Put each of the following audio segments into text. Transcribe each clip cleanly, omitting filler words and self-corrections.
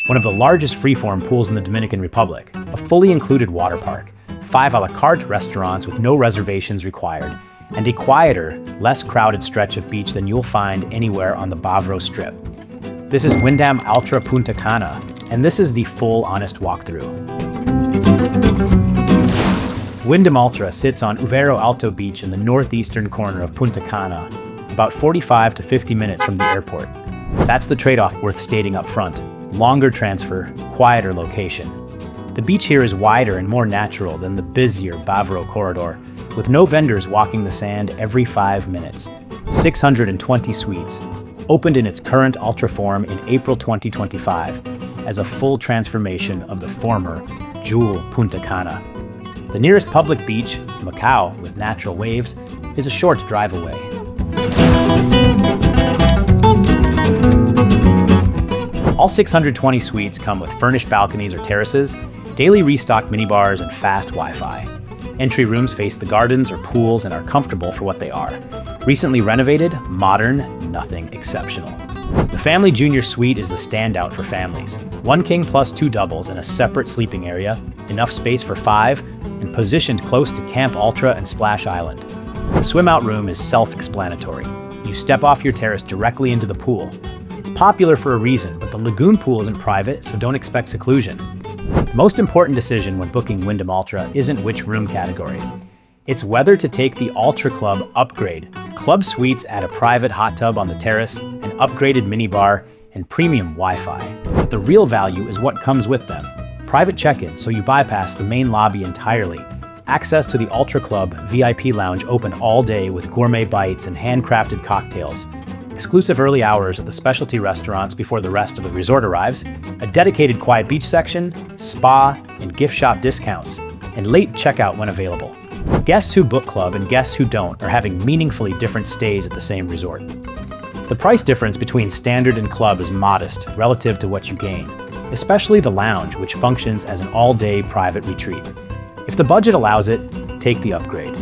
one of the largest freeform pools in the Dominican Republic, a fully included water park, 5 a la carte restaurants with no reservations required, and a quieter, less crowded stretch of beach than you'll find anywhere on the Bávaro Strip. This is Wyndham Alltra Punta Cana, and this is the full honest walkthrough. Wyndham Alltra sits on Uvero Alto Beach in the northeastern corner of Punta Cana, about 45 to 50 minutes from the airport. That's the trade-off worth stating up front. Longer transfer, quieter location. The beach here is wider and more natural than the busier Bávaro corridor, with no vendors walking the sand every 5 minutes. 620 suites, opened in its current Alltra form in April 2025 as a full transformation of the former Jewel Punta Cana. The nearest public beach, Macao, with natural waves, is a short drive away. All 620 suites come with furnished balconies or terraces, daily restocked minibars, and fast Wi-Fi. Entry rooms face the gardens or pools and are comfortable for what they are. Recently renovated, modern, nothing exceptional. The Family Junior Suite is the standout for families. 1 king plus 2 doubles in a separate sleeping area, enough space for 5, and positioned close to Camp Alltra and Splash Island. The swim-out room is self-explanatory. You step off your terrace directly into the pool. It's popular for a reason, but the lagoon pool isn't private, so don't expect seclusion. The most important decision when booking Wyndham Alltra isn't which room category. It's whether to take the Alltra Club upgrade. Club suites add a private hot tub on the terrace, an upgraded minibar, and premium Wi-Fi. But the real value is what comes with them. Private check-in, so you bypass the main lobby entirely. Access to the Alltra Club VIP lounge open all day with gourmet bites and handcrafted cocktails. Exclusive early hours at the specialty restaurants before the rest of the resort arrives, a dedicated quiet beach section, spa, and gift shop discounts, and late checkout when available. Guests who book club and guests who don't are having meaningfully different stays at the same resort. The price difference between standard and club is modest relative to what you gain, especially the lounge, which functions as an all-day private retreat. If the budget allows it, take the upgrade.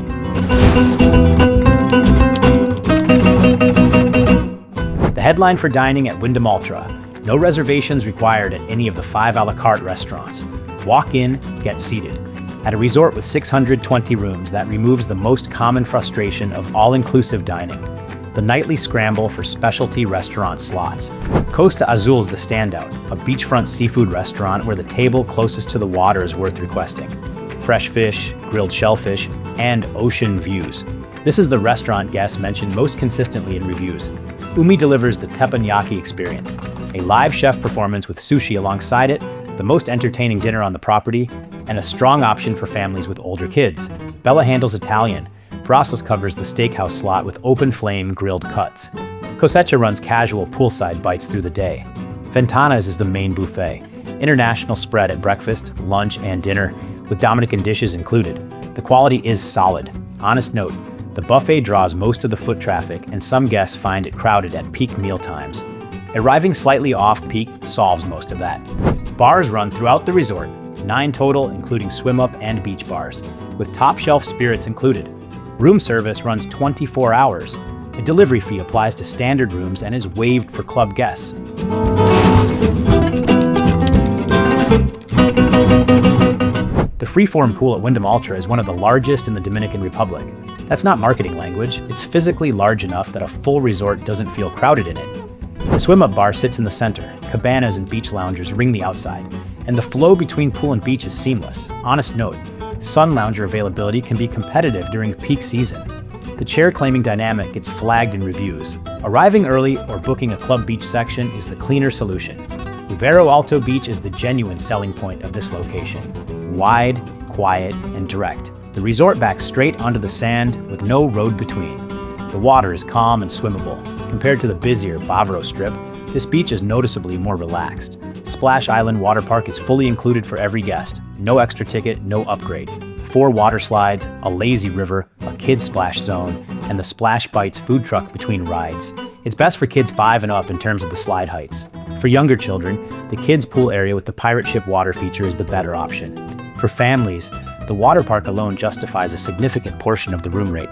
The headline for dining at Wyndham Alltra: no reservations required at any of the 5 a la carte restaurants. Walk in, get seated. At a resort with 620 rooms, that removes the most common frustration of all-inclusive dining: the nightly scramble for specialty restaurant slots. Costa Azul's the standout, a beachfront seafood restaurant where the table closest to the water is worth requesting. Fresh fish, grilled shellfish, and ocean views. This is the restaurant guests mention most consistently in reviews. Umi delivers the teppanyaki experience, a live chef performance with sushi alongside it, the most entertaining dinner on the property, and a strong option for families with older kids. Bella handles Italian. Brazos covers the steakhouse slot with open flame grilled cuts. Cosecha runs casual poolside bites through the day. Ventanas is the main buffet, international spread at breakfast, lunch, and dinner, with Dominican dishes included. The quality is solid. Honest note, the buffet draws most of the foot traffic, and some guests find it crowded at peak meal times. Arriving slightly off-peak solves most of that. Bars run throughout the resort, 9 total, including swim-up and beach bars, with top-shelf spirits included. Room service runs 24 hours. A delivery fee applies to standard rooms and is waived for club guests. The freeform pool at Wyndham Alltra is one of the largest in the Dominican Republic. That's not marketing language. It's physically large enough that a full resort doesn't feel crowded in it. The swim-up bar sits in the center. Cabanas and beach loungers ring the outside, and the flow between pool and beach is seamless. Honest note, sun lounger availability can be competitive during peak season. The chair-claiming dynamic gets flagged in reviews. Arriving early or booking a club beach section is the cleaner solution. Uvero Alto Beach is the genuine selling point of this location. Wide, quiet, and direct. The resort backs straight onto the sand with no road between. The water is calm and swimmable. Compared to the busier Bávaro Strip, this beach is noticeably more relaxed. Splash Island Waterpark is fully included for every guest. No extra ticket, no upgrade. 4 water slides, a lazy river, a kids splash zone, and the Splash Bites food truck between rides. It's best for kids 5 and up in terms of the slide heights. For younger children, the kids' pool area with the pirate ship water feature is the better option. For families, the water park alone justifies a significant portion of the room rate.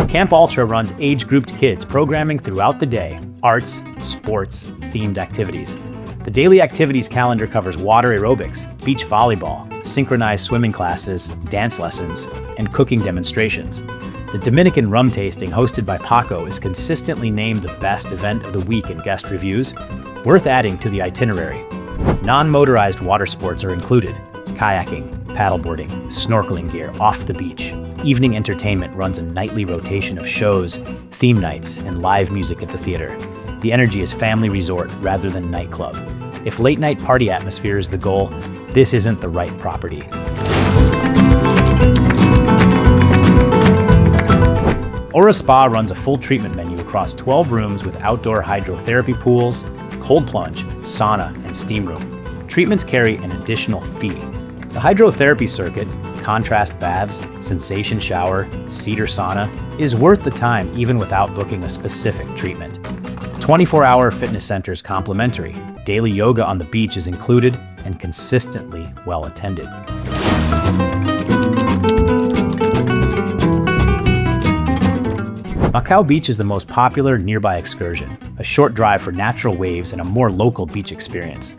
Camp Alltra runs age-grouped kids programming throughout the day, arts, sports, themed activities. The daily activities calendar covers water aerobics, beach volleyball, synchronized swimming classes, dance lessons, and cooking demonstrations. The Dominican rum tasting hosted by Paco is consistently named the best event of the week in guest reviews, worth adding to the itinerary. Non-motorized water sports are included: kayaking, paddleboarding, snorkeling gear off the beach. Evening entertainment runs a nightly rotation of shows, theme nights, and live music at the theater. The energy is family resort rather than nightclub. If late-night party atmosphere is the goal, this isn't the right property. Aura Spa runs a full treatment menu across 12 rooms with outdoor hydrotherapy pools, cold plunge, sauna, and steam room. Treatments carry an additional fee. The hydrotherapy circuit, contrast baths, sensation shower, cedar sauna, is worth the time even without booking a specific treatment. 24-hour fitness center is complimentary. Daily yoga on the beach is included and consistently well attended. Macao Beach is the most popular nearby excursion, a short drive for natural waves and a more local beach experience.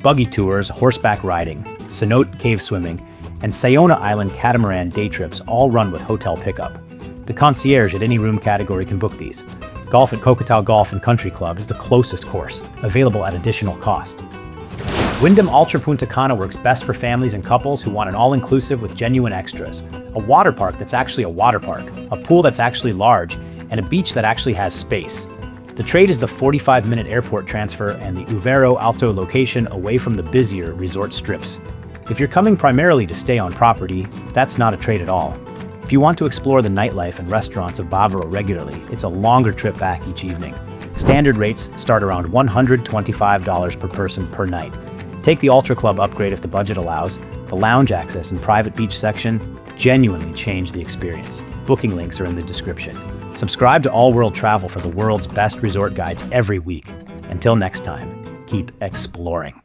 Buggy tours, horseback riding, cenote cave swimming, and Saona Island catamaran day trips all run with hotel pickup. The concierge at any room category can book these. Golf at Coquetel Golf and Country Club is the closest course, available at additional cost. Wyndham Alltra Punta Cana works best for families and couples who want an all-inclusive with genuine extras. A water park that's actually a water park, a pool that's actually large, and a beach that actually has space. The trade is the 45-minute airport transfer and the Uvero Alto location away from the busier resort strips. If you're coming primarily to stay on property, that's not a trade at all. If you want to explore the nightlife and restaurants of Bávaro regularly, it's a longer trip back each evening. Standard rates start around $125 per person per night. Take the Alltra Club upgrade if the budget allows. The lounge access and private beach section genuinely change the experience. Booking links are in the description. Subscribe to All World Travel for the world's best resort guides every week. Until next time, keep exploring.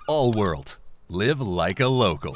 All World. Live like a local.